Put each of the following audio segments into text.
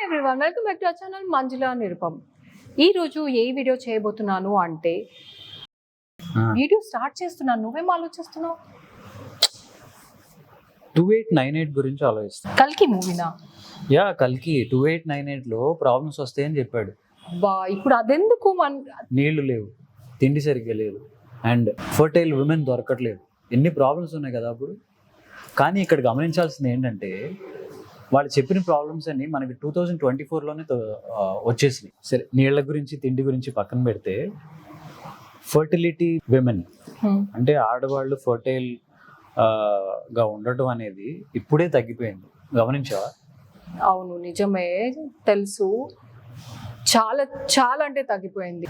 Everyone, welcome back to our channel Manjula Nirupam. ఈ రోజు ఏ video చేయబోతున్నాను అంటే వీడియో స్టార్ట్ చేస్తున్నాను, నువ్వేం ఆలోచిస్తున్నావు? 2898 గురించి ఆలోచిస్తాను. కల్కి మూవీనా? యా, కల్కి 2898 లో ప్రాబ్లమ్స్ వస్తాయని చెప్పాడు. బా, ఇప్పుడు అదెందుకు? నీళ్లు లేవు, తిండి సరిగ్గా లేదు, అండ్ ఫర్టైల్ ఉమెన్ దొరకట్లేదు. ఎన్ని ప్రాబ్లమ్స్ ఉన్నాయి కదా అప్పుడు. కానీ ఇక్కడ గమనించాల్సింది ఏంటంటే వాళ్ళు చెప్పిన ప్రాబ్లమ్స్ అన్ని మనకి 2024లోనే వచ్చేసినాయి. సరే, నీళ్ళ గురించి తిండి గురించి పక్కన పెడితే ఫర్టిలిటీ విమెన్ అంటే ఆడవాళ్ళు ఫర్టైల్ గా ఉండటం అనేది ఇప్పుడే తగ్గిపోయింది. గమనించావా? అవును, నిజమే, తెలుసు. చాలా చాలా అంటే తగ్గిపోయింది.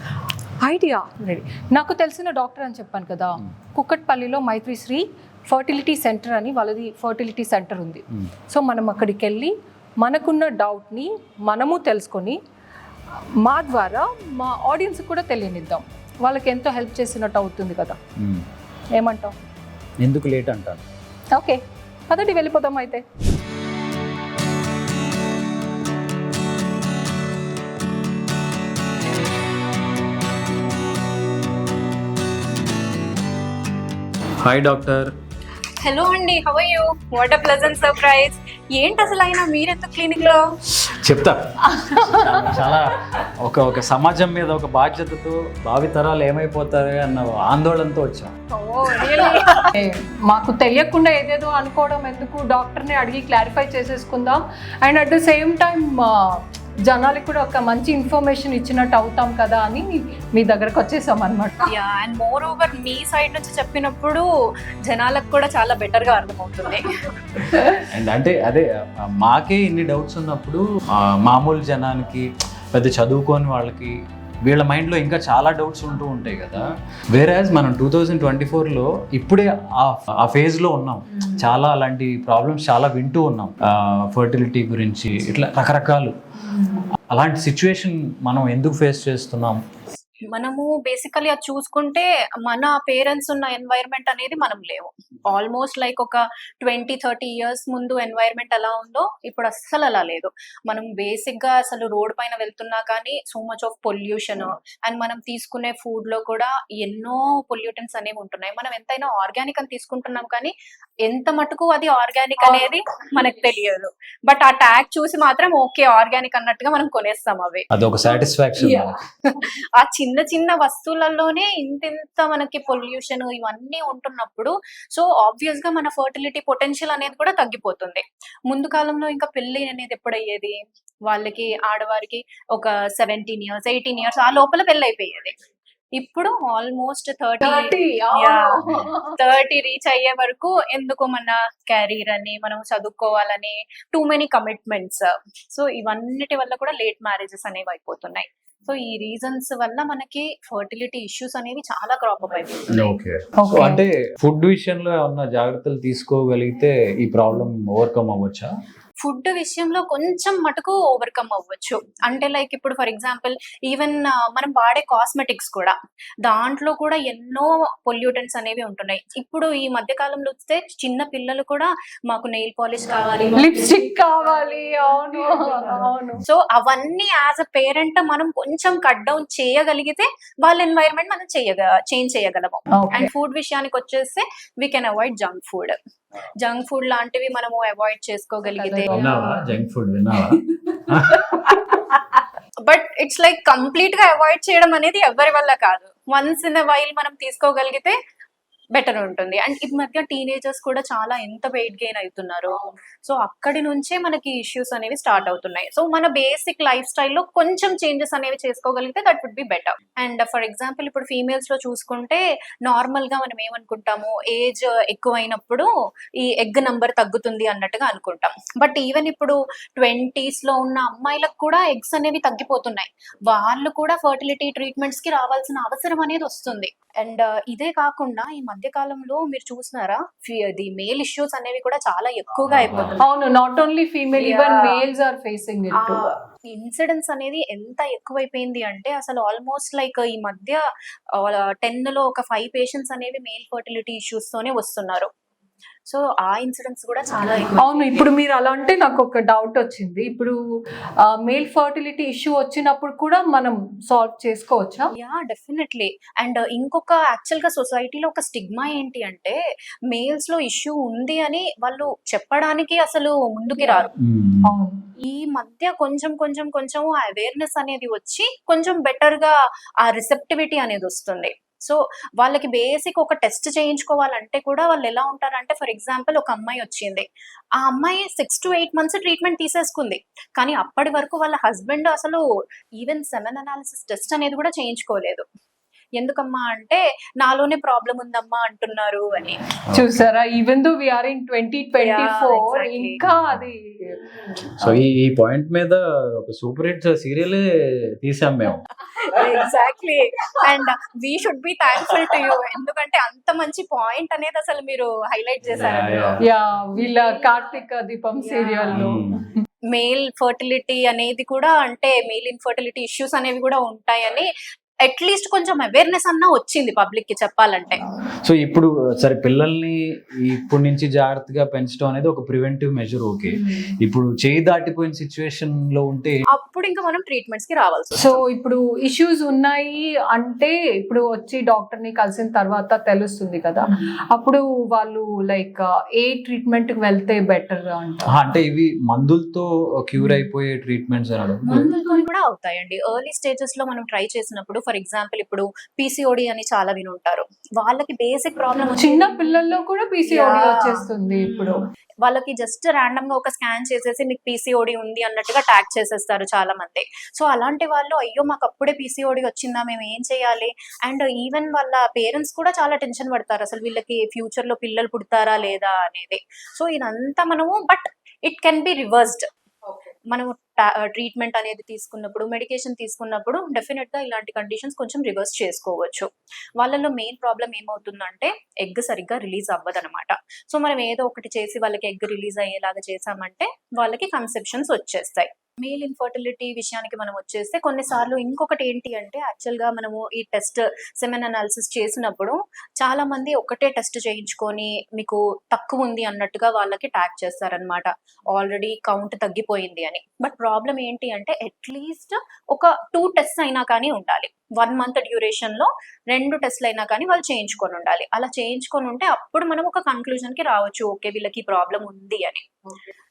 Idea ready. నాకు తెలిసిన డాక్టర్ అని చెప్పాను కదా, కుక్కట్పల్లిలో మైత్రిశ్రీ ఫర్టిలిటీ సెంటర్ అని వాళ్ళది ఫర్టిలిటీ సెంటర్ ఉంది. సో మనం అక్కడికి వెళ్ళి మనకున్న డౌట్ని మనము తెలుసుకొని మా ద్వారా మా ఆడియన్స్కి కూడా తెలియనిద్దాం. వాళ్ళకి ఎంతో హెల్ప్ చేసినట్టు అవుతుంది కదా. ఏమంటావు? ఎందుకు లేట్ అంటారు? ఓకే, పదండి వెళ్ళిపోదాం అయితే. Hi doctor. హలో అండి, how are you? What a pleasant surprise. ఏంటి అసలు అయినా మీరెందుకు క్లినిక్ లో? చెప్తా. చాలా ఒక సమాజం మీద ఒక బాధ్యతతో భావితరాలు ఏమైపోతారు అన్న ఆందోళనతో వచ్చాం. మాకు తెలియకుండా ఏదేదో అనుకోవడం ఎందుకు, డాక్టర్ని అడిగి క్లారిఫై చేసేసుకుందాం. And at the same time జనాలకి కూడా ఒక మంచి ఇన్ఫర్మేషన్ ఇచ్చినట్టు అవుతాం కదా అని మీ దగ్గరకు వచ్చేసాం అనమాట. Yeah, and more over me side నుంచి చెప్పినప్పుడు జనాలకు కూడా చాలా బెటర్ గా అర్థమవుతుంది. అండ్ అంటే అదే మాకే ఇన్ని డౌట్స్ ఉన్నప్పుడు మామూలు జనానికి, పెద్ద చదువుకోని వాళ్ళకి, వీళ్ళ మైండ్లో ఇంకా చాలా డౌట్స్ ఉంటూ ఉంటాయి కదా. వేరేజ్ మనం 2024లో ఇప్పుడే ఆ ఫేజ్లో ఉన్నాం. చాలా అలాంటి ప్రాబ్లమ్స్ చాలా వింటూ ఉన్నాం. ఫర్టిలిటీ గురించి ఇట్లా రకరకాలు. అలాంటి సిచ్యువేషన్ మనం ఎందుకు ఫేస్ చేస్తున్నాం? మనము బేసికలీ అది చూసుకుంటే మన పేరెంట్స్ ఉన్న ఎన్వైరన్మెంట్ అనేది మనం లేవు. ఆల్మోస్ట్ లైక్ ఒక 20-30 ఇయర్స్ ముందు ఎన్వైరన్మెంట్ ఎలా ఉందో ఇప్పుడు అస్సలు అలా లేదు. మనం బేసిక్ గా అసలు రోడ్ పైన వెళ్తున్నా కానీ so much of pollution, and మనం తీసుకునే ఫుడ్ లో కూడా ఎన్నో పొల్యూటెంట్స్ అనేవి ఉంటున్నాయి. మనం ఎంతైనా ఆర్గానిక్ అని తీసుకుంటున్నాం కానీ ఎంత మటుకు అది ఆర్గానిక్ అనేది మనకు తెలియదు. బట్ ఆ ట్యాగ్ చూసి మాత్రం ఓకే ఆర్గానిక్ అన్నట్టుగా మనం కొనేస్తాం అవి. అదొక సాటిస్ఫాక్షన్. ఆ చిన్న చిన్న వస్తువులలోనే ఇంత మనకి పొల్యూషన్ ఇవన్నీ ఉంటున్నప్పుడు సో ఆబ్వియస్ గా మన ఫర్టిలిటీ పొటెన్షియల్ అనేది కూడా తగ్గిపోతుంది. ముందు కాలంలో ఇంకా పెళ్లి అనేది ఎప్పుడయ్యేది? వాళ్ళకి ఆడవారికి ఒక 17 ఇయర్స్ 18 ఇయర్స్ ఆ లోపల పెళ్లి అయిపోయేది. ఇప్పుడు ఆల్మోస్ట్ 30 రీచ్ అయ్యే వరకు ఎందుకు మన క్యారియర్ అని మనం చదువుకోవాలని టూ మెనీ కమిట్మెంట్స్. సో ఇవన్నిటి వల్ల కూడా లేట్ మ్యారేజెస్ అనేవి అయిపోతున్నాయి. సో ఈ రీజన్స్ వల్ల మనకి ఫర్టిలిటీ ఇష్యూస్ అనేవి చాలా క్రాప్ అప్ అయిపోతున్నాయి. అంటే ఫుడ్ విషయంలో ఏమన్నా జాగ్రత్తలు తీసుకోగలిగితే ఈ ప్రాబ్లం ఓవర్కమ్ అవ్వచ్చా? ఫుడ్ విషయంలో కొంచెం మటుకు ఓవర్కమ్ అవ్వచ్చు. అంటే లైక్ ఇప్పుడు ఫర్ ఎగ్జాంపుల్ ఈవెన్ మనం వాడే కాస్మెటిక్స్ కూడా, దాంట్లో కూడా ఎన్నో పొల్యూటెంట్స్ అనేవి ఉంటున్నాయి. ఇప్పుడు ఈ మధ్య కాలంలో వస్తే చిన్న పిల్లలు కూడా మాకు నెయిల్ పాలిష్ కావాలి, లిప్స్టిక్ కావాలి. అవును అవును. సో అవన్నీ యాజ్ అ పేరెంట్ మనం కొంచెం కట్ డౌన్ చేయగలిగితే వాళ్ళ ఎన్వైరన్మెంట్ మనం చేంజ్ చేయగలము. అండ్ ఫుడ్ విషయానికి వచ్చేస్తే we can avoid junk food లాంటివి మనము అవాయిడ్ చేసుకోగలిగితే. జంక్ ఫుడ్ విన్నావా? బట్ ఇట్స్ లైక్ కంప్లీట్ గా అవాయిడ్ చేయడం అనేది ఎవరి వల్ల కాదు. వన్స్ ఇన్ అ వైల్ మనం తీసుకోగలిగితే బెటర్ ఉంటుంది. అండ్ ఈ మధ్య టీనేజర్స్ కూడా చాలా ఎంత వెయిట్ గెయిన్ అవుతున్నారు. సో అక్కడి నుంచే మనకి ఇష్యూస్ అనేవి స్టార్ట్ అవుతున్నాయి. సో మన బేసిక్ లైఫ్ స్టైల్లో కొంచెం చేంజెస్ అనేవి చేసుకోగలిగితే that would be better. And for example ఇప్పుడు ఫీమేల్స్ లో చూసుకుంటే నార్మల్ గా మనం ఏమనుకుంటాము, ఏజ్ ఎక్కువైనప్పుడు ఈ ఎగ్ నంబర్ తగ్గుతుంది అన్నట్టుగా అనుకుంటాం. బట్ ఈవెన్ ఇప్పుడు 20s లో ఉన్న అమ్మాయిలకు కూడా ఎగ్స్ అనేవి తగ్గిపోతున్నాయి. వాళ్ళు కూడా ఫర్టిలిటీ ట్రీట్మెంట్స్ కి రావాల్సిన అవసరం అనేది వస్తుంది. అండ్ ఇదే కాకుండా ఈ మధ్య కాలంలో మీరు చూసినారా, ది మేల్ ఇష్యూస్ అనేవి కూడా చాలా ఎక్కువగా అయిపోతుంది. అవును, not only female, even males are facing it. Incidents అనేది ఎంత ఎక్కువైపోయింది అంటే అసలు ఆల్మోస్ట్ లైక్ ఈ మధ్య 10 లో ఒక 5 పేషెంట్స్ అనేవి మేల్ ఫర్టిలిటీ ఇష్యూస్ తోనే వస్తున్నారు. సో ఆ ఇన్సిడెంట్స్ కూడా చాలా ఎక్కువ. అవును, ఇప్పుడు మీరు అలా అంటే నాకు ఒక డౌట్ వచ్చింది. ఇప్పుడు మేల్ ఫర్టిలిటీ ఇష్యూ వచ్చినప్పుడు కూడా మనం సాల్వ్ చేసుకోవచ్చా? Yeah definitely. అండ్ ఇంకొక యాక్చువల్ గా సొసైటీలో ఒక స్టిగ్మా ఏంటి అంటే మేల్స్ లో ఇష్యూ ఉంది అని వాళ్ళు చెప్పడానికి అసలు ముందుకి రారు. అవును. ఈ మధ్య కొంచెం కొంచెం కొంచెం ఆ అవేర్నెస్ అనేది వచ్చి కొంచెం బెటర్ గా ఆ రిసెప్టివిటీ అనేది వస్తుంది. సో వాళ్ళకి బేసిక్ ఒక టెస్ట్ చేయించుకోవాలంటే కూడా వాళ్ళు ఎలా ఉంటారంటే, ఫర్ ఎగ్జాంపుల్ ఒక అమ్మాయి వచ్చింది, ఆ అమ్మాయి 6 to 8 months ట్రీట్మెంట్ తీసేసుకుంది, కానీ అప్పటి వరకు వాళ్ళ హస్బెండ్ అసలు ఈవెన్ సెమెన్ అనాలిసిస్ టెస్ట్ అనేది కూడా చేయించుకోలేదు. ఎందుకమ్మా అంటే నాలోనే ప్రాబ్లం ఉందమ్మా అంటున్నారు అని. చూసారా, even though we are in 2024 Yeah, exactly. ఇంకా అది సో ఈ పాయింట్ మీద ఒక సూపర్ హిట్ సీరియలే తీసాం మేము. Exactly. And we should be thankful to you, ఎందుకంటే అంత మంచి పాయింట్ అనేది అసలు మీరు హైలైట్ చేశారు. యా, వీళ్ళ కార్తీక దీపం సీరియల్ లో మేల్ ఫర్టిలిటీ అనేది కూడా, అంటే మేల్ ఇన్ఫర్టిలిటీ ఇష్యూస్ అనేవి కూడా ఉంటాయని అట్లీస్ట్ కొంచెం అవేర్నెస్ అన్నా వచ్చింది పబ్లిక్ కి చెప్పాలంటే. సో ఇప్పుడు సరే, పిల్లల్ని ఇప్పుడు నుంచి జాగ్రత్తగా పెంచడం అనేది ఒక ప్రివెంటివ్ మెజర్. ఓకే, ఇప్పుడు చేయి దాటిపోయిన సిచ్యువేషన్ లో ఉంటే అప్పుడు ఇంకా మనం ట్రీట్మెంట్స్ కి రావాల్సి సో ఇప్పుడు ఇష్యూస్ ఉన్నాయి అంటే ఇప్పుడు వచ్చి డాక్టర్ ని కలిసిన తర్వాత తెలుస్తుంది కదా, అప్పుడు వాళ్ళు లైక్ ఏ ట్రీట్మెంట్ కి వెళ్తే బెటర్ అంట? అంటే ఇవి మందులతో క్యూర్ అయిపోయే ట్రీట్మెంట్స్ అనడం. మందులతో కూడా అవుతాయండి. ఎర్లీ స్టేజెస్ లో మనం ట్రై చేసినప్పుడు, ఫర్ ఎగ్జాంపుల్ ఇప్పుడు పీసీఓడి అని చాలా వినుంటారు, వాళ్ళకి బేసిక్ ప్రాబ్లమ్ చిన్న పిల్లల్లో కూడా పీసీఓడి Yeah. వచ్చేస్తుంది ఇప్పుడు. వాళ్ళకి జస్ట్ ర్యాండమ్ గా ఒక స్కాన్ చేసేసి మీకు పీసీఓడి ఉంది అన్నట్టుగా ట్యాగ్ చేసేస్తారు చాలా మంది. సో అలాంటి వాళ్ళు అయ్యో మాకు అప్పుడే పీసీఓడి వచ్చిందా, మేము ఏం చేయాలి? అండ్ ఈవెన్ వాళ్ళ పేరెంట్స్ కూడా చాలా టెన్షన్ పడతారు, అసలు వీళ్ళకి ఫ్యూచర్ లో పిల్లలు పుడతారా లేదా అనేది. సో ఇదంతా మనము, but it can be reversed. మనం ట్రీట్మెంట్ అనేది తీసుకున్నప్పుడు, మెడికేషన్ తీసుకున్నప్పుడు డెఫినెట్ గా ఇలాంటి కండిషన్స్ కొంచెం రివర్స్ చేసుకోవచ్చు. వాళ్ళలో మెయిన్ ప్రాబ్లం ఏమవుతుందంటే ఎగ్ సరిగ్గా రిలీజ్ అవ్వదన్నమాట. సో మనం ఏదో ఒకటి చేసి వాళ్ళకి ఎగ్ రిలీజ్ అయ్యేలాగా చేసామంటే వాళ్ళకి కన్సెప్షన్స్ వచ్చేస్తాయి. మేల్ ఇన్ఫర్టిలిటీ విషయానికి మనం వచ్చేస్తే కొన్నిసార్లు ఇంకొకటి ఏంటి అంటే, యాక్చువల్ గా మనము ఈ టెస్ట్ సెమెన్ అనాలిసిస్ చేసినప్పుడు చాలా మంది ఒకటే టెస్ట్ చేయించుకొని మీకు తక్కువ ఉంది అన్నట్టుగా వాళ్ళకి ట్యాగ్ చేస్తారనమాట, ఆల్రెడీ కౌంట్ తగ్గిపోయింది అని. బట్ ప్రాబ్లం ఏంటి అంటే అట్లీస్ట్ ఒక 2 tests అయినా కానీ ఉండాలి. 1 month డ్యూరేషన్ లో 2 టెస్ట్లు అయినా కానీ వాళ్ళు చేయించుకొని ఉండాలి. అలా చేయించుకొని ఉంటే అప్పుడు మనం ఒక కన్క్లూజన్ కి రావచ్చు, ఓకే వీళ్ళకి ప్రాబ్లం ఉంది అని.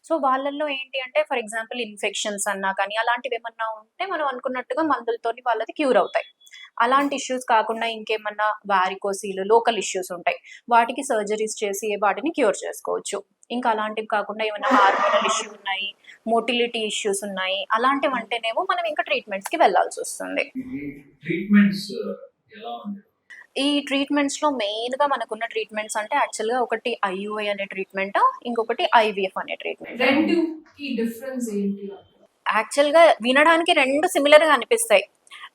సో వాళ్ళల్లో ఏంటి అంటే, ఫర్ ఎగ్జాంపుల్ ఇన్ఫెక్షన్స్ అన్నా కానీ అలాంటివి ఏమన్నా ఉంటే మనం అనుకున్నట్టుగా మందులతోని వాళ్ళది క్యూర్ అవుతాయి. అలాంటి ఇష్యూస్ కాకుండా ఇంకేమన్నా వారికోసీలు, లోకల్ ఇష్యూస్ ఉంటాయి, వాటికి సర్జరీస్ చేసి వాటిని క్యూర్ చేసుకోవచ్చు. ఇంకా అలాంటివి కాకుండా ఏమైనా హార్మోనల్ ఇష్యూ ఉన్నాయి, మోటిలిటీ ఇష్యూస్ ఉన్నాయి, అలాంటివి అంటేనేమో మనం ఇంకా ట్రీట్మెంట్స్ కి వెళ్లాల్సి వస్తుంది. ఈ ట్రీట్మెంట్స్ లో మెయిన్ గా మనకున్న ట్రీట్మెంట్స్ అంటే యాక్చువల్ గా ఒకటి ఐయుఐ అనే ట్రీట్మెంట్, ఇంకొకటి ఐవీఎఫ్ అనే ట్రీట్మెంట్. రెండుకి డిఫరెన్స్ ఏంటి? యాక్చువల్ గా వినడానికి రెండు సిమిలర్ గా అనిపిస్తాయి,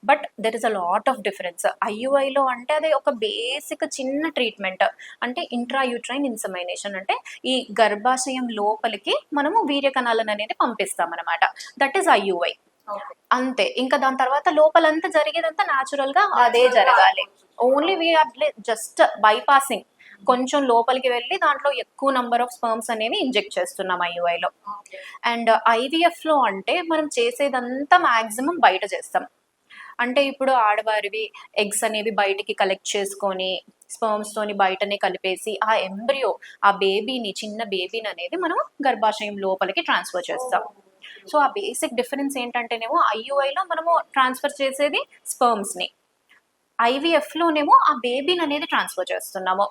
but there is a lot of difference. ఐయుఐలో అంటే అది ఒక బేసిక్ చిన్న ట్రీట్మెంట్, అంటే ఇంట్రాయూట్రైన్ ఇన్సెమినేషన్, అంటే ఈ గర్భాశయం లోపలికి మనము వీర్య కణాలను అనేది పంపిస్తాం అనమాట. That is IUI. అంతే, ఇంకా దాని తర్వాత లోపలంతా జరిగేదంతా న్యాచురల్ గా అదే జరగాలి. ఓన్లీ వీఆర్ జస్ట్ బైపాసింగ్, కొంచెం లోపలికి వెళ్ళి దాంట్లో ఎక్కువ నంబర్ ఆఫ్ స్పర్మ్స్ అనేవి ఇంజెక్ట్ చేస్తున్నాం ఐయుఐలో. అండ్ ఐవీఎఫ్ లో అంటే మనం చేసేదంతా మాక్సిమం బయట చేస్తాం. అంటే ఇప్పుడు ఆడవారివి ఎగ్స్ అనేవి బయటికి కలెక్ట్ చేసుకొని స్పర్మ్స్ తోని బయటనే కలిపేసి ఆ ఎంబ్రియో, ఆ బేబీని, చిన్న బేబీని అనేది మనం గర్భాశయం లోపలికి ట్రాన్స్ఫర్ చేస్తాం. సో ఆ బేసిక్ డిఫరెన్స్ ఏంటంటేనేమో ఐయుఐలో మనము ట్రాన్స్ఫర్ చేసేది స్పర్మ్స్ ని, ఐవీఎఫ్ లోనేమో ఆ బేబీని అనేది ట్రాన్స్ఫర్ చేస్తున్నాము.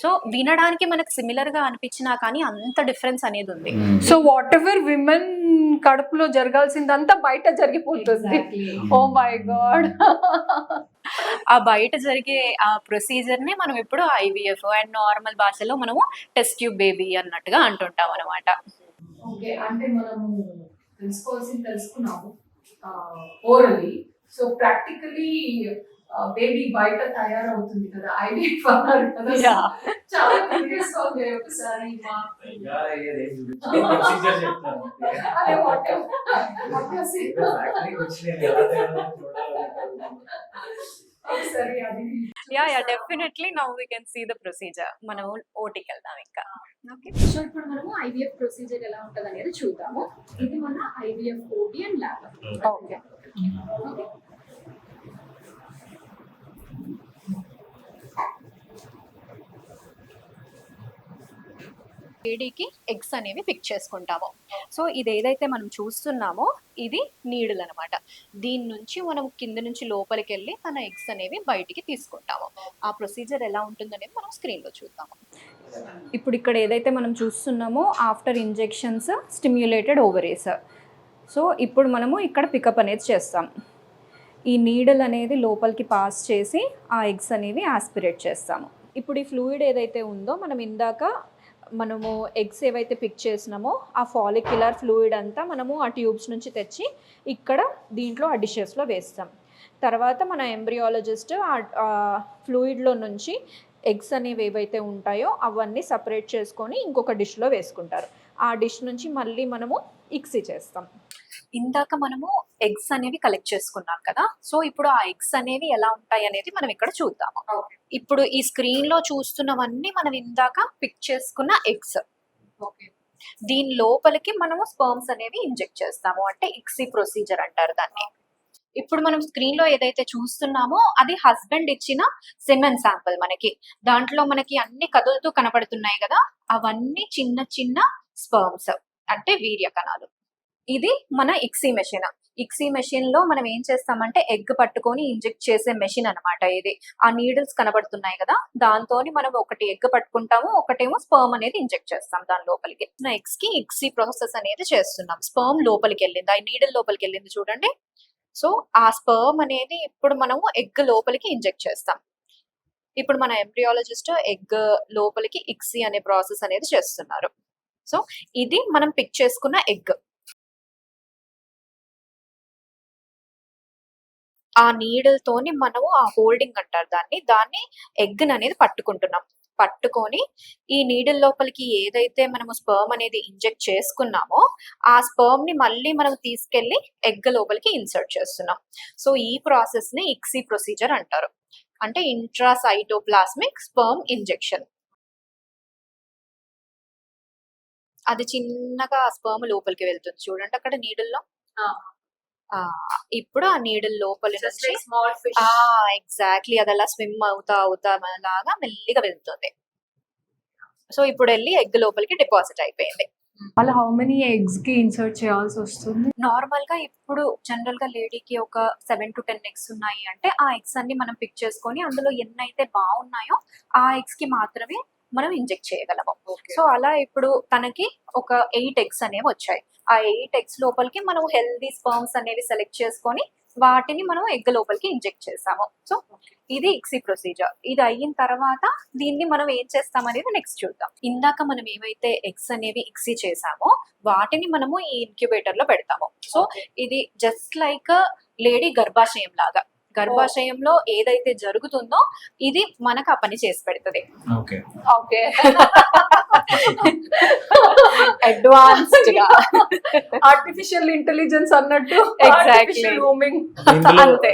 సో వినడానికి మనకు సిమిలర్ గా అనిపించినా కానీ అంత డిఫరెన్స్ అనేది ఉంది. సో వాట్ ఎవర్ విమెన్ కడుపులో జరగాల్సిందంతా బయట జరిగిపోతుంది. Oh my god. ఆ బయట జరిగే ఆ ప్రొసీజర్ నే మనం ఇప్పుడు ఐవీఎఫ్ అండ్ నార్మల్ భాషలో మనము టెస్ట్ ట్యూబ్ బేబీ అన్నట్టుగా అంటుంటాం అనమాట. ఓకే, అంటే మనము తెలుసుకున్నాము ఓరల్లీ. సో ప్రాక్టికలీ బేబీ బయట తయారవుతుంది కదా, ఐవీఎఫ్ అన్నారు కదా. చాలా క్యూరియస్ గా ఉంది. ఒకసారి yeah definitely now we can see the procedure. మనం ఓటీకి వెళ్దాం ఇంకా. ఓకే, సో ఇప్పుడు మనము ఐవీఎఫ్ ప్రొసీజర్ ఎలా ఉంటుంది అనేది చూద్దాము. ఇది మన IVF OT and lab. Okay. Okay, లేడీకి ఎగ్స్ అనేవి పిక్ చేసుకుంటాము. సో ఇది ఏదైతే మనం చూస్తున్నామో ఇది నీడిల్ అనమాట. దీని నుంచి మనం కింద నుంచి లోపలికి వెళ్ళి తన ఎగ్స్ అనేవి బయటికి తీసుకుంటాము. ఆ ప్రొసీజర్ ఎలా ఉంటుందనేది మనం స్క్రీన్లో చూద్దాము. ఇప్పుడు ఇక్కడ ఏదైతే మనం చూస్తున్నామో after injections stimulated ovaries. So ఇప్పుడు మనము ఇక్కడ పికప్ అనేది చేస్తాం. ఈ నీడల్ అనేది లోపలికి పాస్ చేసి ఆ ఎగ్స్ అనేవి ఆస్పిరేట్ చేస్తాము. ఇప్పుడు ఈ ఫ్లూయిడ్ ఏదైతే ఉందో మనము ఎగ్స్ ఏవైతే పిక్ చేసినామో ఆ ఫాలిక్యులర్ ఫ్లూయిడ్ అంతా మనము ఆ ట్యూబ్స్ నుంచి తెచ్చి ఇక్కడ దీంట్లో ఆ డిషెస్లో వేస్తాం. తర్వాత మన ఎంబ్రియాలజిస్ట్ ఆ ఫ్లూయిడ్లో నుంచి ఎగ్స్ అనేవి ఏవైతే ఉంటాయో అవన్నీ సపరేట్ చేసుకొని ఇంకొక డిష్లో వేసుకుంటారు. ఆ డిష్ నుంచి మళ్ళీ మనము ఇక్సీ చేస్తాం. ఇందాక మనము ఎగ్స్ అనేవి కలెక్ట్ చేసుకున్నాం కదా, సో ఇప్పుడు ఆ ఎగ్స్ అనేవి ఎలా ఉంటాయి అనేది మనం ఇక్కడ చూద్దాము. ఇప్పుడు ఈ స్క్రీన్ లో చూస్తున్నవన్నీ మనం ఇందాక పిక్ చేసుకున్న ఎగ్స్. దీని లోపలికి మనము స్పర్మ్స్ అనేవి ఇంజెక్ట్ చేస్తాము, అంటే ఇక్సీ ప్రొసీజర్ అంటారు దాన్ని. ఇప్పుడు మనం స్క్రీన్ లో ఏదైతే చూస్తున్నామో అది హస్బెండ్ ఇచ్చిన సెమెన్ శాంపుల్. దాంట్లో మనకి అన్ని కదులుతూ కనపడుతున్నాయి కదా, అవన్నీ చిన్న చిన్న స్పర్మ్స్ అంటే వీర్య కణాలు. ఇది మన ఇక్సీ మెషిన్. ఇక్సీ మెషిన్ లో మనం ఏం చేస్తామంటే ఎగ్ పట్టుకొని ఇంజెక్ట్ చేసే మెషిన్ అనమాట ఇది. ఆ నీడిల్స్ కనబడుతున్నాయి కదా, దాంతో మనం ఒకటి ఎగ్ పట్టుకుంటాము, ఒకటేమో స్పర్మ్ అనేది ఇంజెక్ట్ చేస్తాం దాని లోపలికి. ఎగ్స్ కి ఇక్సీ ప్రాసెస్ అనేది చేస్తున్నాం. స్పర్మ్ లోపలికి వెళ్ళింది, ఆ నీడిల్ లోపలికి వెళ్ళింది చూడండి. సో ఆ స్పర్మ్ అనేది ఇప్పుడు మనము ఎగ్ లోపలికి ఇంజెక్ట్ చేస్తాం. ఇప్పుడు మన ఎంబ్రియాలజిస్ట్ ఎగ్ లోపలికి ఇక్సీ అనే ప్రాసెస్ అనేది చేస్తున్నారు. సో ఇది మనం పిక్ చేసుకున్న ఎగ్. ఆ నీడిల్ తోని మనము ఆ హోల్డింగ్ అంటారు దాన్ని ఎగ్ అనేది పట్టుకొని ఈ నీడిల్ లోపలికి ఏదైతే మనము స్పర్మ్ అనేది ఇంజెక్ట్ చేసుకున్నామో ఆ స్పర్మ్ ని మళ్ళీ మనం తీసుకెళ్లి ఎగ్ లోపలికి ఇన్సర్ట్ చేస్తున్నాం. సో ఈ ప్రాసెస్ ని ఇక్సీ ప్రొసీజర్ అంటారు, అంటే ఇంట్రాసైటోప్లాస్మిక్ స్పర్మ్ ఇంజెక్షన్. అది చిన్నగా ఆ స్పర్మ్ లోపలికి వెళ్తుంది చూడండి అక్కడ నీడిల్లో. ఇప్పుడు ఆ నీడిల్ లోపలి నుంచి ఎగ్జాక్ట్లీ అది అలా స్విమ్ అవుతా లాగా మెల్లిగా వెళ్తుంది. సో ఇప్పుడు వెళ్ళి ఎగ్ లోపలికి డిపాజిట్ అయిపోయింది. అలా హౌ మెనీ ఎగ్స్ కి ఇన్సర్ట్ చేయాల్సి వస్తుంది? నార్మల్ గా ఇప్పుడు జనరల్ గా లేడీకి ఒక 7 to 10 ఎగ్స్ ఉన్నాయి అంటే ఆ ఎగ్స్ అన్ని మనం పిక్ చేసుకొని అందులో ఎన్నైతే బాగున్నాయో ఆ ఎగ్స్ కి మాత్రమే మనం ఇంజెక్ట్ చేయగలము. సో అలా ఇప్పుడు తనకి ఒక 8 ఎగ్స్ అనేవి వచ్చాయి. ఆ 8 ఎగ్స్ లోపలికి మనం హెల్దీ స్పర్మ్స్ అనేవి సెలెక్ట్ చేసుకొని వాటిని మనం ఎగ్ లోపలికి ఇంజెక్ట్ చేసాము. సో ఇది ఇక్సీ ప్రొసీజర్. ఇది అయిన తర్వాత దీన్ని మనం ఏం చేస్తాం అనేది నెక్స్ట్ చూద్దాం. ఇందాక మనం ఏవైతే ఎగ్స్ అనేవి ఇక్సీ చేసామో వాటిని మనము ఈ ఇన్క్యుబేటర్ లో పెడతాము. సో ఇది జస్ట్ లైక్ లేడీ గర్భాశయం లాగా. గర్భాశయంలో ఏదైతే జరుగుతుందో ఇది మనకు ఆ పని చేసి పెడుతుంది. ఓకే అడ్వాన్స్డ్ గా ఆర్టిఫిషియల్ ఇంటెలిజెన్స్ అన్నట్టు. Exactly. అంతే.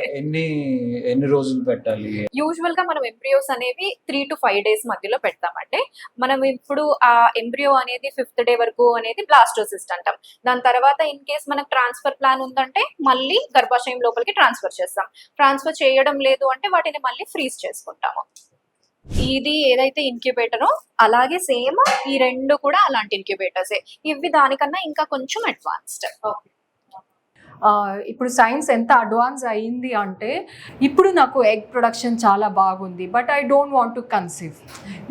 ఎన్ని రోజులు పెట్టాలి? యూజువల్ గా మనం ఎంబ్రియోస్ అనేవి 3 to 5 days మధ్యలో పెడతామంటే మనం ఇప్పుడు ఆ ఎంబ్రియో అనేది 5th day వరకు అనేది బ్లాస్టోసిస్ట్ అంటాం. దాని తర్వాత ఇన్ కేస్ మనకు ట్రాన్స్ఫర్ ప్లాన్ ఉందంటే మళ్ళీ గర్భాశయం లోపలికి ట్రాన్స్ఫర్ చేస్తాం. ట్రాన్స్ఫర్ చేయడం లేదు అంటే వాటిని మళ్ళీ ఫ్రీజ్ చేసుకుంటాము. ఇది ఏదైతే ఇన్క్యుబేటరో అలాగే సేమ్ ఈ రెండు కూడా అలాంటి ఇన్క్యుబేటర్సే. ఇవి దానికన్నా ఇంకా కొంచెం అడ్వాన్స్డ్. ఇప్పుడు సైన్స్ ఎంత అడ్వాన్స్ అయింది అంటే ఇప్పుడు నాకు ఎగ్ ప్రొడక్షన్ చాలా బాగుంది, but I don't want to conceive.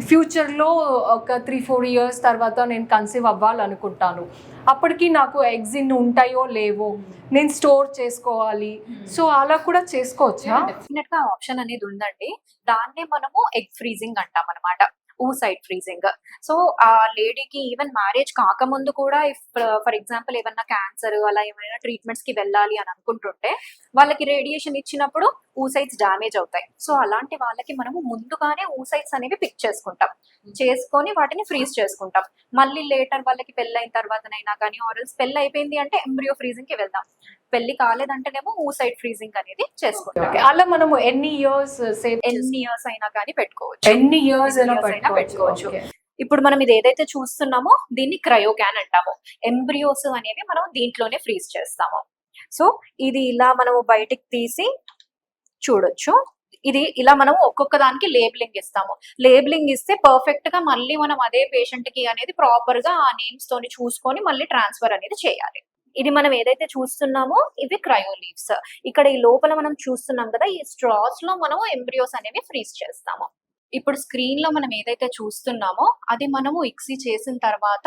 ఫ్యూచర్లో ఒక 3-4 years తర్వాత నేను కన్సీవ్ అవ్వాలనుకుంటాను. అప్పటికి నాకు ఎగ్స్ ఇన్ని ఉంటాయో లేవో నేను స్టోర్ చేసుకోవాలి. సో అలా కూడా చేసుకోవచ్చా? డెఫినెట్ గా ఆప్షన్ అనేది ఉందండి. దాన్నే మనము ఎగ్ ఫ్రీజింగ్ అంటాం అనమాట, ఊసైడ్ ఫ్రీజింగ్. సో ఆ లేడీకి ఈవెన్ మ్యారేజ్ కాకముందు కూడా ఫర్ ఎగ్జాంపుల్ ఏమన్నా క్యాన్సర్ అలా ఏమైనా ట్రీట్మెంట్స్ కి వెళ్ళాలి అని అనుకుంటుంటే వాళ్ళకి రేడియేషన్ ఇచ్చినప్పుడు ఊసైట్స్ డ్యామేజ్ అవుతాయి. సో అలాంటి వాళ్ళకి మనము ముందుగానే ఊసైట్స్ అనేవి పిక్ చేసుకుంటాం, చేసుకొని వాటిని ఫ్రీజ్ చేసుకుంటాం. మళ్ళీ లేటర్ వాళ్ళకి పెళ్ళైన తర్వాతనైనా కానీ ఆర్ఎల్స్ పెళ్ళి అయిపోయింది అంటే ఎంబ్రియో ఫ్రీజింగ్ కి వెళ్దాం, పెళ్లి కాలేదంటేనేమో ఊసైట్ ఫ్రీజింగ్ అనేది చేసుకుంటాం. అలా మనము ఎన్ని ఇయర్స్ ఎన్ని ఇయర్స్ అయినా కానీ పెట్టుకోవచ్చు, ఎన్ని ఇయర్స్ అయినా అయినా పెట్టుకోవచ్చు. Okay. ఇప్పుడు మనం ఇది ఏదైతే చూస్తున్నామో దీన్ని క్రయోక్యాన్ అంటాము. ఎంబ్రియోస్ అనేవి మనం దీంట్లోనే ఫ్రీజ్ చేస్తాము. సో ఇది ఇలా మనము బయటికి తీసి చూడొచ్చు. ఇది ఇలా మనం ఒక్కొక్క దానికి లేబులింగ్ ఇస్తాము. లేబులింగ్ ఇస్తే పర్ఫెక్ట్ గా మళ్ళీ మనం అదే పేషెంట్ కి అనేది ప్రాపర్ గా ఆ నేమ్స్ తోని చూసుకొని మళ్ళీ ట్రాన్స్ఫర్ అనేది చేయాలి. ఇది మనం ఏదైతే చూస్తున్నామో ఇవి క్రయో లీవ్స్. ఇక్కడ ఈ లోపల మనం చూస్తున్నాం కదా, ఈ స్ట్రాస్ లో మనం ఎంబ్రియోస్ అనేవి ఫ్రీజ్ చేస్తాము. ఇప్పుడు స్క్రీన్ లో మనం ఏదైతే చూస్తున్నామో అది మనము ఇక్సీ చేసిన తర్వాత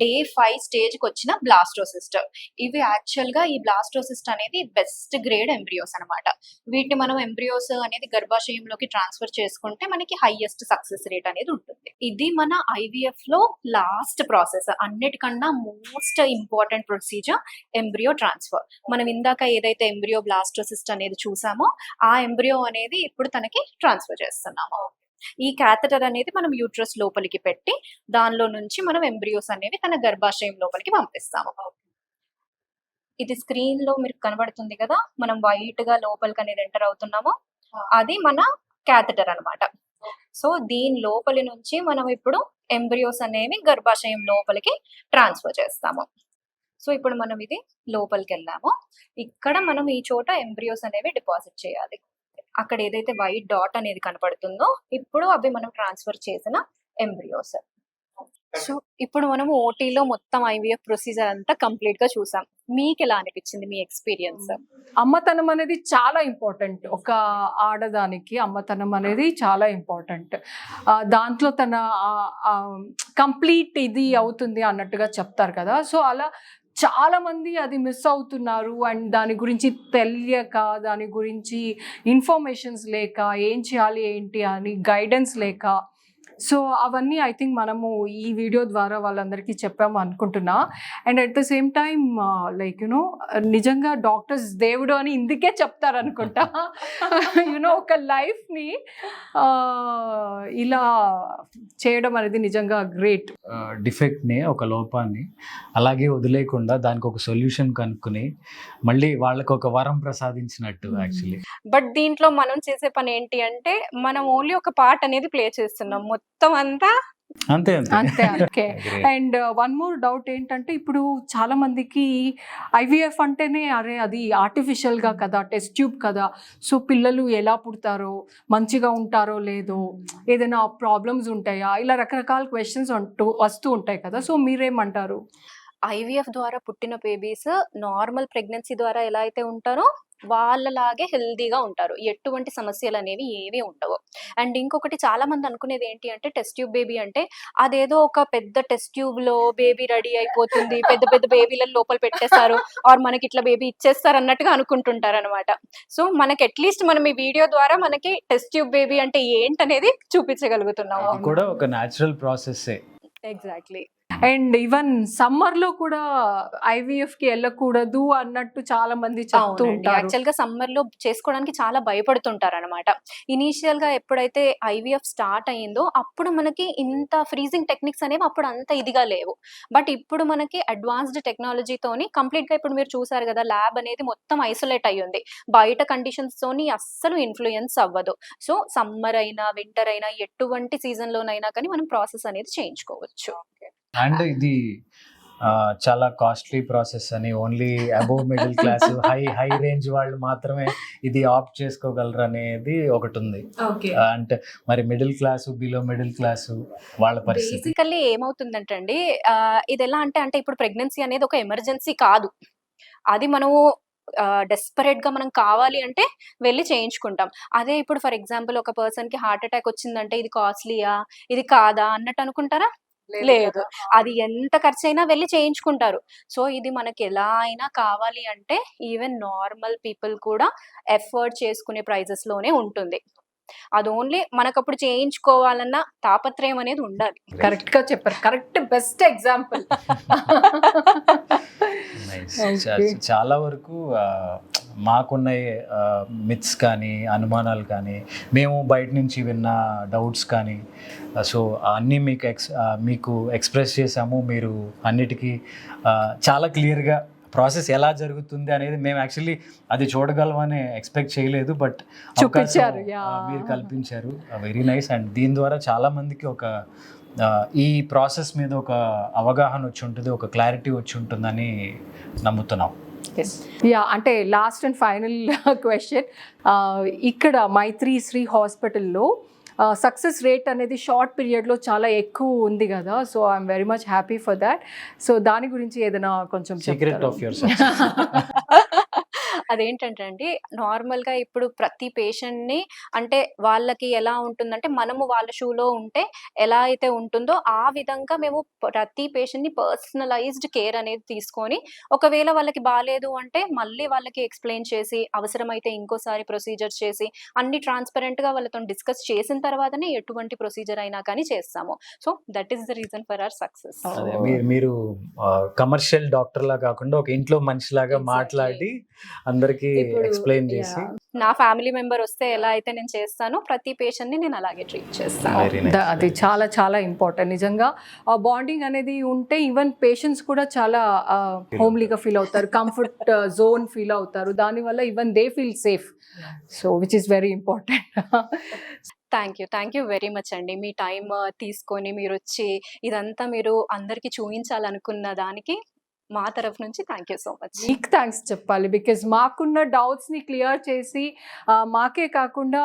డే 5 స్టేజ్ కి వచ్చిన బ్లాస్టోసిస్ట్. ఇవి యాక్చువల్ గా ఈ బ్లాస్టోసిస్ట్ అనేది బెస్ట్ గ్రేడ్ ఎంబ్రియోస్ అన్నమాట. వీటిని మనం ఎంబ్రియోస్ అనేది గర్భాశయంలోకి ట్రాన్స్ఫర్ చేసుకుంటే మనకి హైయెస్ట్ సక్సెస్ రేట్ అనేది ఉంటుంది. ఇది మన ఐవీఎఫ్ లో లాస్ట్ ప్రాసెస్, అన్నిటికన్నా most important procedure embryo transfer. మనం ఇందాక ఏదైతే ఎంబ్రియో బ్లాస్టోసిస్ట్ అనేది చూసామో ఆ ఎంబ్రియో అనేది ఇప్పుడు తనకి ట్రాన్స్ఫర్ చేస్తున్నాము. ఈ క్యాథెటర్ అనేది మనం యూట్రస్ లోపలికి పెట్టి దానిలో నుంచి మనం ఎంబ్రియోస్ అనేవి తన గర్భాశయం లోపలికి పంపిస్తాము. ఇది స్క్రీన్ లో మీకు కనబడుతుంది కదా, మనం వైట్ గా లోపలికి అనేది ఎంటర్ అవుతున్నామో అది మన క్యాథెటర్ అన్నమాట. సో దీని లోపలి నుంచి మనం ఇప్పుడు ఎంబ్రియోస్ అనేవి గర్భాశయం లోపలికి ట్రాన్స్ఫర్ చేస్తాము. సో ఇప్పుడు మనం ఇది లోపలికి వెళ్ళాము, ఇక్కడ మనం ఈ చోట ఎంబ్రియోస్ అనేవి డిపాజిట్ చేయాలి. అక్కడ ఏదైతే వైట్ డాట్ అనేది కనపడుతుందో ఇప్పుడు అవి మనం ట్రాన్స్ఫర్ చేసిన ఎంబ్రియోస్. సో ఇప్పుడు మనం ఓటీలో మొత్తం ఐవీఎఫ్ ప్రొసీజర్ అంతా కంప్లీట్ గా చూసాం. మీకు ఎలా అనిపించింది మీ ఎక్స్పీరియన్స్? అమ్మతనం అనేది చాలా ఇంపార్టెంట్. ఒక ఆడదానికి అమ్మతనం అనేది చాలా ఇంపార్టెంట్. దాంట్లో తన కంప్లీట్ ఇది అవుతుంది అన్నట్టుగా చెప్తారు కదా. సో అలా చాలా మంది అది మిస్ అవుతున్నారు. అండ్ దాని గురించి తెలియక, దాని గురించి ఇన్ఫర్మేషన్స్ లేక, ఏం చేయాలి ఏంటి అని గైడెన్స్ లేక, సో అవన్నీ ఐ థింక్ మనము ఈ వీడియో ద్వారా వాళ్ళందరికీ చెప్పాము అనుకుంటున్నా. And at the same time like you know నిజంగా డాక్టర్స్ దేవుడు అని ఇందుకే చెప్తారు అనుకుంటా. యునో ఒక లైఫ్ని ఇలా చేయడం అనేది నిజంగా గ్రేట్. డిఫెక్ట్ని, ఒక లోపాన్ని అలాగే వదిలేయకుండా దానికి ఒక సొల్యూషన్ కనుక్కుని మళ్ళీ వాళ్ళకి ఒక వరం ప్రసాదించినట్టు యాక్చువల్లీ. బట్ దీంట్లో మనం చేసే పని ఏంటి అంటే మనం ఓన్లీ ఒక పార్ట్ అనేది ప్లే చేస్తున్నాం, మొత్తం అంతా అంతే అంతే. Okay. And one more doubt ఏంటంటే ఇప్పుడు చాలా మందికి ఐవీఎఫ్ అంటేనే అరే అది ఆర్టిఫిషియల్గా కదా, టెస్ట్ ట్యూబ్ కదా, సో పిల్లలు ఎలా పుడతారో, మంచిగా ఉంటారో లేదో, ఏదైనా ప్రాబ్లమ్స్ ఉంటాయా, ఇలా రకరకాల క్వశ్చన్స్ వస్తూ ఉంటాయి కదా. సో మీరేమంటారు? ఐవీఎఫ్ ద్వారా పుట్టిన బేబీస్ నార్మల్ ప్రెగ్నెన్సీ ద్వారా ఎలా అయితే ఉంటారో వాళ్ళలాగే హెల్దీగా ఉంటారు, ఎటువంటి సమస్యలు అనేవి ఏవి ఉండవు. అండ్ ఇంకొకటి చాలా మంది అనుకునేది ఏంటి అంటే టెస్ట్ ట్యూబ్ బేబీ అంటే అదేదో ఒక పెద్ద టెస్ట్ ట్యూబ్ లో బేబీ రెడీ అయిపోతుంది, పెద్ద పెద్ద బేబీలను లోపల పెట్టేస్తారు ఆర్ మనకి ఇట్లా బేబీ ఇచ్చేస్తారు అన్నట్టుగా అనుకుంటుంటారు అనమాట. సో మనకి అట్లీస్ట్ మనం ఈ వీడియో ద్వారా మనకి టెస్ట్ ట్యూబ్ బేబీ అంటే ఏంటనేది చూపించగలుగుతున్నాము. కూడా ఒక natural process. Exactly. And even summer లో కూడా ఐవీఎఫ్ కి వెళ్ళకూడదు అన్నట్టు చాలా మంది చెప్తూ ఉంటారు. యాక్చువల్ గా సమ్మర్ లో చేసుకోవడానికి చాలా భయపడుతుంటారు అనమాట. ఇనీషియల్ గా ఎప్పుడైతే ఐవీఎఫ్ స్టార్ట్ అయ్యిందో అప్పుడు మనకి ఇంత ఫ్రీజింగ్ టెక్నిక్స్ అనేవి అప్పుడు అంత ఇదిగా లేవు. బట్ ఇప్పుడు మనకి అడ్వాన్స్డ్ టెక్నాలజీతోని కంప్లీట్ గా ఇప్పుడు మీరు చూసారు కదా, ల్యాబ్ అనేది మొత్తం ఐసోలేట్ అయ్యింది, బయట కండిషన్స్ తోని అస్సలు ఇన్ఫ్లుయెన్స్ అవ్వదు. సో సమ్మర్ అయినా వింటర్ అయినా ఎటువంటి సీజన్ లోనైనా కానీ మనం ప్రాసెస్ అనేది చేయించుకోవచ్చు. అండ్ ఇది చాలా కాస్ట్లీ ప్రాసెస్ అని only above middle class high range వాళ్ళు మాత్రమే ఇది ఆప్ట్ చేసుకోగలరు అనేది ఒకటి ఉంది. అంటే మరి middle class, below middle class వాళ్ళ పరిస్థితి బేసికల్లీ ఏమవుతుందంటే ఇది ఎలా అంటే ఇప్పుడు ప్రెగ్నెన్సీ అనేది ఒక ఎమర్జెన్సీ కాదు, అది మనము డెస్పరేట్ గా మనం కావాలి అంటే వెళ్ళి చేయించుకుంటాం. అదే ఇప్పుడు ఫర్ ఎగ్జాంపుల్ ఒక పర్సన్ కి హార్ట్ అటాక్ వచ్చిందంటే ఇది కాస్ట్లీయా, ఇది కాదా అన్నట్టు అనుకుంటారా? లేదు, అది ఎంత ఖర్చు అయినా వెళ్ళి చేయించుకుంటారు. సో ఇది మనకి ఎలా అయినా కావాలి అంటే ఈవెన్ నార్మల్ పీపుల్ కూడా ఎఫర్ట్ చేసుకునే ప్రైజెస్ లోనే ఉంటుంది. అది ఓన్లీ మనకు అప్పుడు చేయించుకోవాలన్న తాపత్రయం అనేది ఉండాలి. కరెక్ట్ గా చెప్పారు, కరెక్ట్, బెస్ట్ ఎగ్జాంపుల్. చాలా వరకు మాకున్న మిత్స్ కానీ అనుమానాలు కానీ మేము బయట నుంచి విన్న డౌట్స్ కానీ సో అన్నీ మీకు ఎక్స్ప్రెస్ చేసాము. మీరు అన్నిటికీ చాలా క్లియర్గా ప్రాసెస్ ఎలా జరుగుతుంది అనేది మేము యాక్చువల్లీ అది చూడగలమని ఎక్స్పెక్ట్ చేయలేదు, బట్ చూపించారు. మీరు కల్పించారు. Very nice. అండ్ దీని ద్వారా చాలా మందికి ఒక ఈ ప్రాసెస్ మీద ఒక అవగాహన వచ్చి ఉంటుంది, ఒక క్లారిటీ వచ్చి ఉంటుందని నమ్ముతున్నాం. యా, అంటే లాస్ట్ అండ్ ఫైనల్ క్వశ్చన్, ఇక్కడ మైత్రి శ్రీ హాస్పిటల్లో సక్సెస్ రేట్ అనేది షార్ట్ పీరియడ్లో చాలా ఎక్కువ ఉంది కదా, so I'm very much happy for that. So దాని గురించి ఏదైనా కొంచెం సీక్రెట్ ఆఫ్ యువర్ అదేంటంటే అండి, నార్మల్గా ఇప్పుడు ప్రతి పేషెంట్ని అంటే వాళ్ళకి ఎలా ఉంటుందంటే మనము వాళ్ళ షూలో ఉంటే ఎలా అయితే ఉంటుందో ఆ విధంగా మేము ప్రతి పేషెంట్ని పర్సనలైజ్డ్ కేర్ అనేది తీసుకొని, ఒకవేళ వాళ్ళకి బాగాలేదు అంటే మళ్ళీ వాళ్ళకి ఎక్స్ప్లెయిన్ చేసి అవసరమైతే ఇంకోసారి ప్రొసీజర్స్ చేసి అన్ని ట్రాన్స్పరెంట్గా వాళ్ళతో డిస్కస్ చేసిన తర్వాతనే ఎటువంటి ప్రొసీజర్ అయినా కానీ చేస్తాము. So that is the reason for our success. మీరు కమర్షియల్ డాక్టర్ లా కాకుండా ఒక ఇంట్లో మనిషిలాగా మాట్లాడి అందరికి ఎక్స్ప్లెయిన్ చేసి, నా ఫ్యామిలీ మెంబర్ వస్తే ఎలా అయితే నేను చేస్తానో ప్రతి పేషెంట్ ని నేను అలాగే ట్రీట్ చేస్తాను. అది చాలా చాలా ఇంపార్టెంట్. నిజంగా ఆ బాండింగ్ అనేది ఉంటే ఈవెన్ పేషెంట్స్ కూడా చాలా హోమ్లీగా ఫీల్ అవుతారు, కంఫర్ట్ జోన్ ఫీల్ అవుతారు. దానివల్ల even they feel safe. So which is very important. Thank you very much అండి. మీ టైం తీసుకొని మీరు వచ్చి ఇదంతా మీరు అందరికి చూపించాలనుకున్న దానికి మా తరఫు నుంచి థ్యాంక్ యూ సో మచ్. మీకు థ్యాంక్స్ చెప్పాలి, బికాజ్ మాకున్న డౌట్స్ని క్లియర్ చేసి మాకే కాకుండా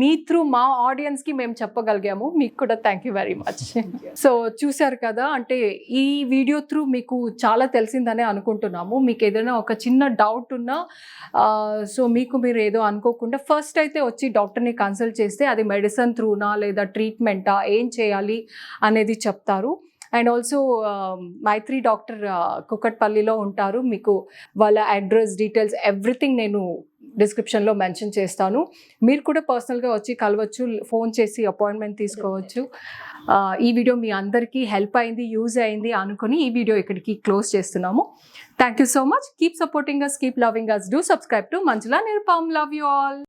మీ త్రూ మా ఆడియన్స్కి మేము చెప్పగలిగాము. మీకు కూడా thank you very much. So చూసారు కదా, అంటే ఈ వీడియో త్రూ మీకు చాలా తెలిసిందనే అనుకుంటున్నాము. మీకు ఏదైనా ఒక చిన్న డౌట్ ఉన్నా సో మీకు మీరు ఏదో అనుకోకుండా ఫస్ట్ అయితే వచ్చి డాక్టర్ని కన్సల్ట్ చేస్తే అది మెడిసిన్ త్రూనా లేదా ట్రీట్మెంటా ఏం చేయాలి అనేది చెప్తారు. అండ్ ఆల్సో మైత్రి డాక్టర్ కుకట్పల్లిలో ఉంటారు. మీకు వాళ్ళ అడ్రస్ డీటెయిల్స్ ఎవ్రీథింగ్ నేను డిస్క్రిప్షన్లో మెన్షన్ చేస్తాను. మీరు కూడా పర్సనల్గా వచ్చి కలవచ్చు, ఫోన్ చేసి అపాయింట్మెంట్ తీసుకోవచ్చు. ఈ వీడియో మీ అందరికీ హెల్ప్ అయింది, యూజ్ అయింది అనుకుని ఈ వీడియో ఇక్కడికి క్లోజ్ చేస్తున్నాము. Thank you so much. Keep supporting us, keep loving us. Do subscribe to Manjula Nirupam. Love you all.